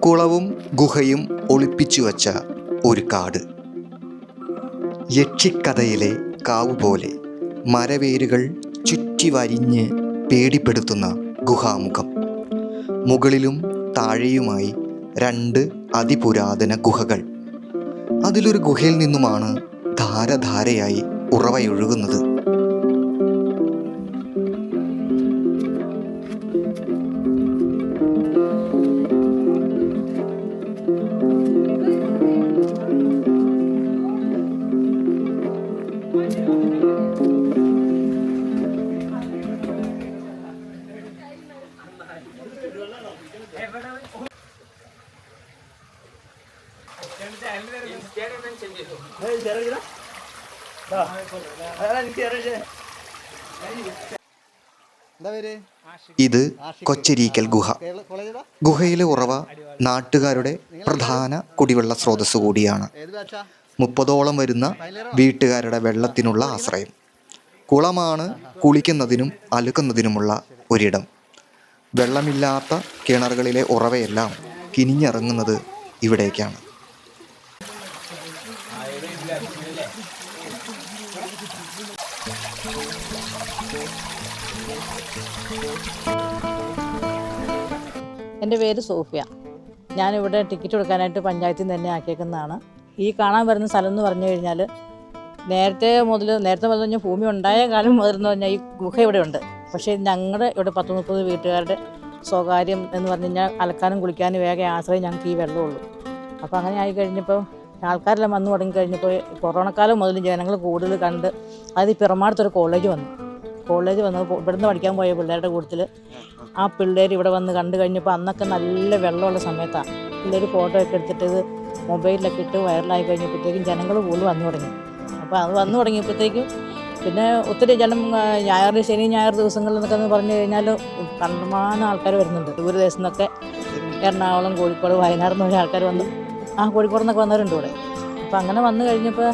കുളവും ഗുഹയും ഒളിപ്പിച്ചു വച്ച ഒരു കാട്. യക്ഷിക്കഥയിലെ കാവുപോലെ മരവേരുകൾ ചുറ്റി വരിഞ്ഞ് പേടിപ്പെടുത്തുന്ന ഗുഹാമുഖം. മുകളിലും താഴെയുമായി 2 അതിപുരാതന ഗുഹകൾ. അതിലൊരു ഗുഹയിൽ നിന്നുമാണ് ധാരധാരയായി ഉറവയൊഴുകുന്നത്. ഇത് കൊച്ചരീക്കൽ ഗുഹ. ഗുഹയിലെ ഉറവ നാട്ടുകാരുടെ പ്രധാന കുടിവെള്ള സ്രോതസ് കൂടിയാണ്. 30ഓളം വരുന്ന വീട്ടുകാരുടെ വെള്ളത്തിനുള്ള ആശ്രയം. കുളമാണ് കുളിക്കുന്നതിനും അലക്കുന്നതിനുമുള്ള ഒരിടം. വെള്ളമില്ലാത്ത കിണറുകളിലെ ഉറവയെല്ലാം കിനിഞ്ഞിറങ്ങുന്നത് ഇവിടേക്കാണ്. എൻ്റെ പേര് സോഫിയ. ഞാനിവിടെ ടിക്കറ്റ് കൊടുക്കാനായിട്ട് പഞ്ചായത്തിൽ നിന്ന് തന്നെ ആക്കിയേക്കുന്നതാണ്. ഈ കാണാൻ വരുന്ന സ്ഥലം എന്ന് പറഞ്ഞു കഴിഞ്ഞാൽ നേരത്തെ മുതൽ പറഞ്ഞാൽ ഭൂമി ഉണ്ടായ കാലം മുതൽ എന്ന് പറഞ്ഞാൽ ഈ ഗുഹ ഇവിടെ ഉണ്ട്. പക്ഷേ ഞങ്ങളുടെ ഇവിടെ 10-30 വീട്ടുകാരുടെ സ്വകാര്യം എന്ന് പറഞ്ഞു കഴിഞ്ഞാൽ അലക്കാനും കുളിക്കാനും വേഗം ആശ്രയം ഞങ്ങൾക്ക് ഈ വെള്ളമുള്ളൂ. അപ്പോൾ അങ്ങനെ ആയി കഴിഞ്ഞപ്പോൾ ആൾക്കാരെല്ലാം വന്നു തുടങ്ങി കഴിഞ്ഞപ്പോൾ കൊറോണക്കാലം മുതൽ ജനങ്ങൾ കൂടുതൽ കണ്ട് അത് ഈ പിറമാടത്തൊരു കോളേജ് വന്നു ഇവിടുന്ന് പഠിക്കാൻ പോയ പിള്ളേരുടെ കൂട്ടത്തിൽ ആ പിള്ളേർ ഇവിടെ വന്ന് കണ്ടു കഴിഞ്ഞപ്പോൾ അന്നൊക്കെ നല്ല വെള്ളമുള്ള സമയത്താണ്. പിള്ളേർ ഫോട്ടോ ഒക്കെ എടുത്തിട്ട് ഇത് മൊബൈലിലൊക്കെ ഇട്ട് വൈറലായി കഴിഞ്ഞപ്പോഴത്തേക്കും ജനങ്ങൾ കൂടുതൽ വന്നു തുടങ്ങി. അപ്പോൾ അത് വന്നു തുടങ്ങിയപ്പോഴത്തേക്കും പിന്നെ ഒത്തിരി ശനി ഞായർ ദിവസങ്ങളിൽ എന്നൊക്കെ പറഞ്ഞു കഴിഞ്ഞാൽ കണ്ടമാനം ആൾക്കാർ വരുന്നുണ്ട്. ദൂരദേശത്തു നിന്നൊക്കെ എറണാകുളം, കോഴിക്കോട്, വയനാട് എന്നൊക്കെ ആൾക്കാർ വന്നു. കോഴിക്കോട് നിന്നൊക്കെ വന്നവരുണ്ട് ഇവിടെ. അപ്പോൾ അങ്ങനെ വന്നു കഴിഞ്ഞപ്പോൾ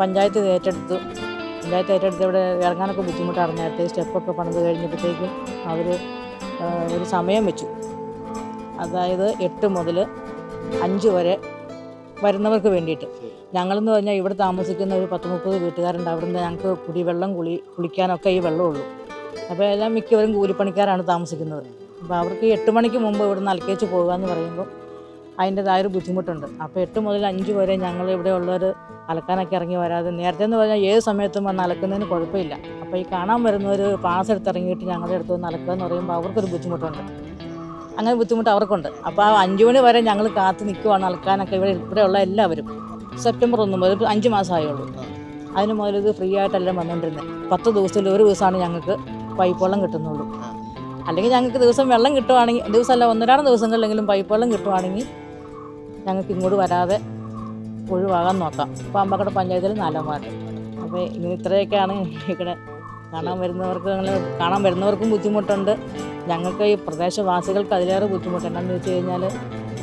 പഞ്ചായത്ത് ഏറ്റെടുത്ത് ഇവിടെ ഇറങ്ങാനൊക്കെ ബുദ്ധിമുട്ടാണ്. നേരത്തെ സ്റ്റെപ്പൊക്കെ പണിത് കഴിഞ്ഞപ്പോഴത്തേക്കും അവർ ഒരു സമയം വെച്ചു. അതായത് 8 മുതൽ 5 വരെ വരുന്നവർക്ക് വേണ്ടിയിട്ട്. ഞങ്ങളെന്ന് പറഞ്ഞാൽ ഇവിടെ താമസിക്കുന്ന ഒരു 10-30 വീട്ടുകാരുണ്ട്. അവിടുന്ന് ഞങ്ങൾക്ക് കുടിവെള്ളം കുളിക്കാനൊക്കെ ഈ വെള്ളമുള്ളൂ. അപ്പോൾ എല്ലാം മിക്കവരും കൂലിപ്പണിക്കാരാണ് താമസിക്കുന്നത്. അപ്പോൾ അവർക്ക് 8 മണിക്ക് മുമ്പ് ഇവിടുന്ന് അലക്കേച്ച് പോകുക എന്ന് പറയുമ്പോൾ അതിൻ്റെതായൊരു ബുദ്ധിമുട്ടുണ്ട്. അപ്പോൾ 8 മുതൽ 5 വരെ ഞങ്ങൾ ഇവിടെ ഉള്ളവർ അലക്കാനൊക്കെ ഇറങ്ങി വരാതെ, നേരത്തെ എന്ന് പറഞ്ഞാൽ ഏത് സമയത്തും വന്ന് അലക്കുന്നതിന് കുഴപ്പമില്ല. അപ്പോൾ ഈ കാണാൻ വരുന്നവർ പാസ് എടുത്തിറങ്ങിയിട്ട് ഞങ്ങളുടെ അടുത്ത് വന്ന് അലക്കുക എന്ന് പറയുമ്പോൾ അവർക്കൊരു ബുദ്ധിമുട്ടുണ്ട്. അങ്ങനെ ബുദ്ധിമുട്ട് അവർക്കുണ്ട്. അപ്പോൾ 5 മണി വരെ ഞങ്ങൾ കാത്ത് നിൽക്കുവാണ് അലക്കാനൊക്കെ. ഇവിടെയുള്ള എല്ലാവരും സെപ്റ്റംബർ 1 മുതൽ 5 മാസമായുള്ളൂ. അതിന് മുതൽ ഇത് ഫ്രീ ആയിട്ടെല്ലാം വന്നുകൊണ്ടിരുന്നത്. 10 ദിവസത്തിൽ ഒരു ദിവസമാണ് ഞങ്ങൾക്ക് പൈപ്പ് വെള്ളം കിട്ടുന്നുള്ളൂ. അല്ലെങ്കിൽ ഞങ്ങൾക്ക് ദിവസം വെള്ളം കിട്ടുവാണെങ്കിൽ, ദിവസമല്ല 1-2 ദിവസങ്ങളിലെങ്കിലും പൈപ്പ് വെള്ളം കിട്ടുവാണെങ്കിൽ ഞങ്ങൾക്ക് ഇങ്ങോട്ട് വരാതെ ഒഴിവാകാൻ നോക്കാം. പാമ്പാക്കട പഞ്ചായത്തിൽ 4-ാം വാർഡ്. അപ്പോൾ ഇങ്ങനെ ഇത്രയൊക്കെയാണ് ഇവിടെ കാണാൻ വരുന്നവർക്കും ബുദ്ധിമുട്ടുണ്ട്. ഞങ്ങൾക്ക് ഈ പ്രദേശവാസികൾക്ക് അതിലേറെ ബുദ്ധിമുട്ട്. എന്താണെന്ന് വെച്ച് കഴിഞ്ഞാൽ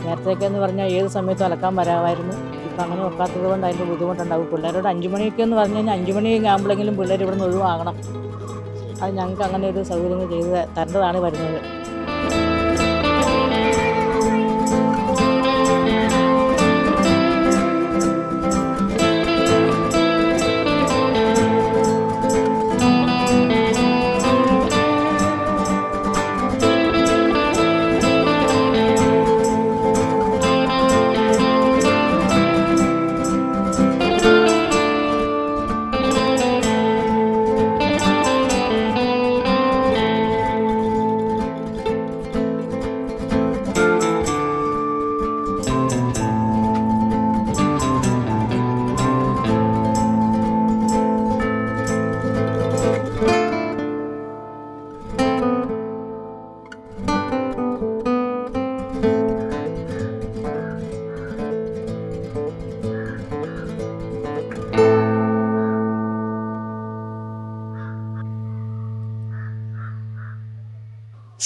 നേരത്തേക്ക് എന്ന് പറഞ്ഞാൽ ഏത് സമയത്തും അലക്കാൻ വരാമായിരുന്നു. ഇപ്പം അങ്ങനെ വെക്കാത്തത് കൊണ്ട് അതിൻ്റെ ബുദ്ധിമുട്ടുണ്ടാകും. പിള്ളേരോട് 5 മണിയൊക്കെ എന്ന് പറഞ്ഞു കഴിഞ്ഞാൽ 5 മണി ആകുമ്പോഴെങ്കിലും പിള്ളേർ ഇവിടെ നിന്ന് ഒഴിവാകണം. അത് ഞങ്ങൾക്ക് അങ്ങനെ ഒരു സൗകര്യങ്ങൾ ചെയ്ത് തരേണ്ടതാണ് വരുന്നത്.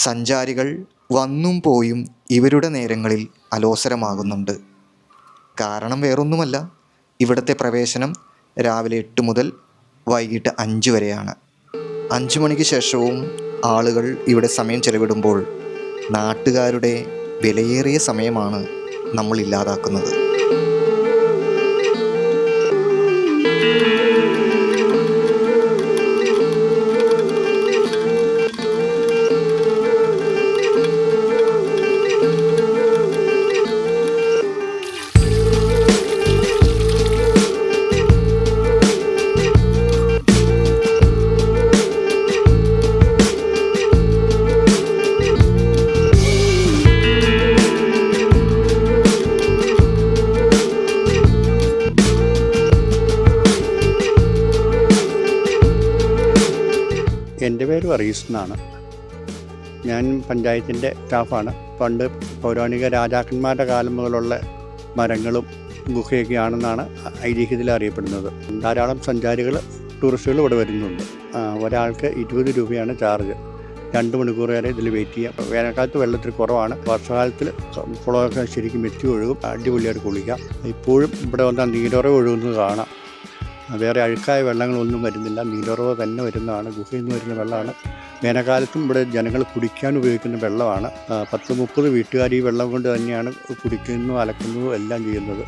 സഞ്ചാരികൾ വന്നും പോയും ഇവരുടെ നേരങ്ങളിൽ അലോസരമാകുന്നുണ്ട്. കാരണം വേറൊന്നുമല്ല, ഇവിടുത്തെ പ്രവേശനം രാവിലെ 8 മുതൽ വൈകിട്ട് 5 വരെയാണ്. 5 മണിക്ക് ശേഷവും ആളുകൾ ഇവിടെ സമയം ചെലവിടുമ്പോൾ നാട്ടുകാരുടെ വിലയേറിയ സമയമാണ് നമ്മൾ ഇല്ലാതാക്കുന്നത്. എൻ്റെ പേര് വർഗീസ് എന്നാണ്. ഞാൻ പഞ്ചായത്തിൻ്റെ സ്റ്റാഫാണ്. പണ്ട് പൗരാണിക രാജാക്കന്മാരുടെ കാലം മുതലുള്ള മരങ്ങളും ഗുഹയൊക്കെയാണെന്നാണ് ഐതിഹ്യത്തിൽ അറിയപ്പെടുന്നത്. ധാരാളം സഞ്ചാരികൾ, ടൂറിസ്റ്റുകൾ ഇവിടെ വരുന്നുണ്ട്. ഒരാൾക്ക് 20 രൂപയാണ് ചാർജ്. 2 മണിക്കൂർ വരെ ഇതിൽ വെയിറ്റ് ചെയ്യാം. വേനൽക്കാലത്ത് വെള്ളത്തിൽ കുറവാണ്. വർഷകാലത്തിൽ കുളമൊക്കെ ശരിക്കും എത്തി ഒഴുകും. അടിപൊളിയായിട്ട് കുളിക്കാം. ഇപ്പോഴും ഇവിടെ വന്നാൽ നീരുറവ് ഒഴുകുന്നത് കാണാം. വേറെ അഴുക്കായ വെള്ളങ്ങളൊന്നും വരുന്നില്ല. നീരുറവ് തന്നെ വരുന്നതാണ്. ഗുഹയിൽ നിന്ന് വരുന്ന വെള്ളമാണ്. വേനൽക്കാലത്തും ഇവിടെ ജനങ്ങൾ കുടിക്കാൻ ഉപയോഗിക്കുന്ന വെള്ളമാണ്. 10-30 വീട്ടുകാർ ഈ വെള്ളം കൊണ്ട് തന്നെയാണ് കുടിക്കുന്നതും അലക്കുന്നതും എല്ലാം ചെയ്യുന്നത്.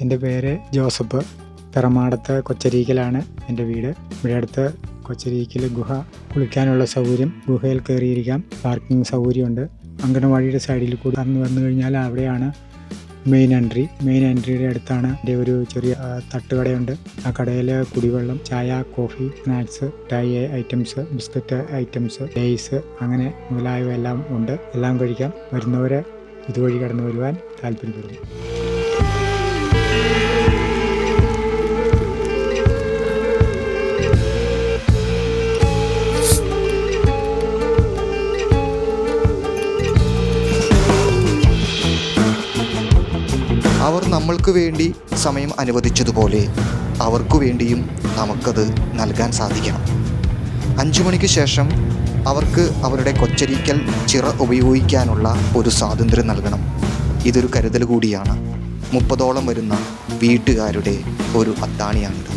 എൻ്റെ പേര് ജോസഫ്. പെറമാടത്ത് കൊച്ചരീക്കലാണ് എൻ്റെ വീട്. ഇവിടെ അടുത്ത് കൊച്ചരീക്കൽ ഗുഹ, കുളിക്കാനുള്ള സൗകര്യം, ഗുഹയിൽ കയറിയിരിക്കാം, പാർക്കിംഗ് സൗകര്യമുണ്ട്. അങ്കണവാടിയുടെ സൈഡിൽ കൂടി വന്നു കഴിഞ്ഞാൽ അവിടെയാണ് മെയിൻ എൻട്രി. മെയിൻ എൻട്രിയുടെ അടുത്താണ് എൻ്റെ ഒരു ചെറിയ തട്ടുകടയുണ്ട്. ആ കടയിൽ കുടിവെള്ളം, ചായ, കോഫി, സ്നാക്സ്, മിഠായി ഐറ്റംസ്, ബിസ്ക്കറ്റ് ഐറ്റംസ്, ലേസ് അങ്ങനെ മുതലായവ എല്ലാം ഉണ്ട്. എല്ലാം കഴിക്കാം. വരുന്നവർ ഇതുവഴി കടന്നു വരുവാൻ താല്പര്യപ്പെടുന്നു. അവർ നമ്മൾക്ക് വേണ്ടി സമയം അനുവദിച്ചതുപോലെ അവർക്കു വേണ്ടിയും നമുക്കത് നൽകാൻ സാധിക്കണം. 5 മണിക്ക് ശേഷം അവർക്ക് അവരുടെ കൊച്ചരീക്കൽ ചിറ ഉപയോഗിക്കാനുള്ള ഒരു സ്വാതന്ത്ര്യം നൽകണം. ഇതൊരു കരുതൽ കൂടിയാണ്. 30ഓളം വരുന്ന വീട്ടുകാരുടെ ഒരു അത്താണിയാണിത്.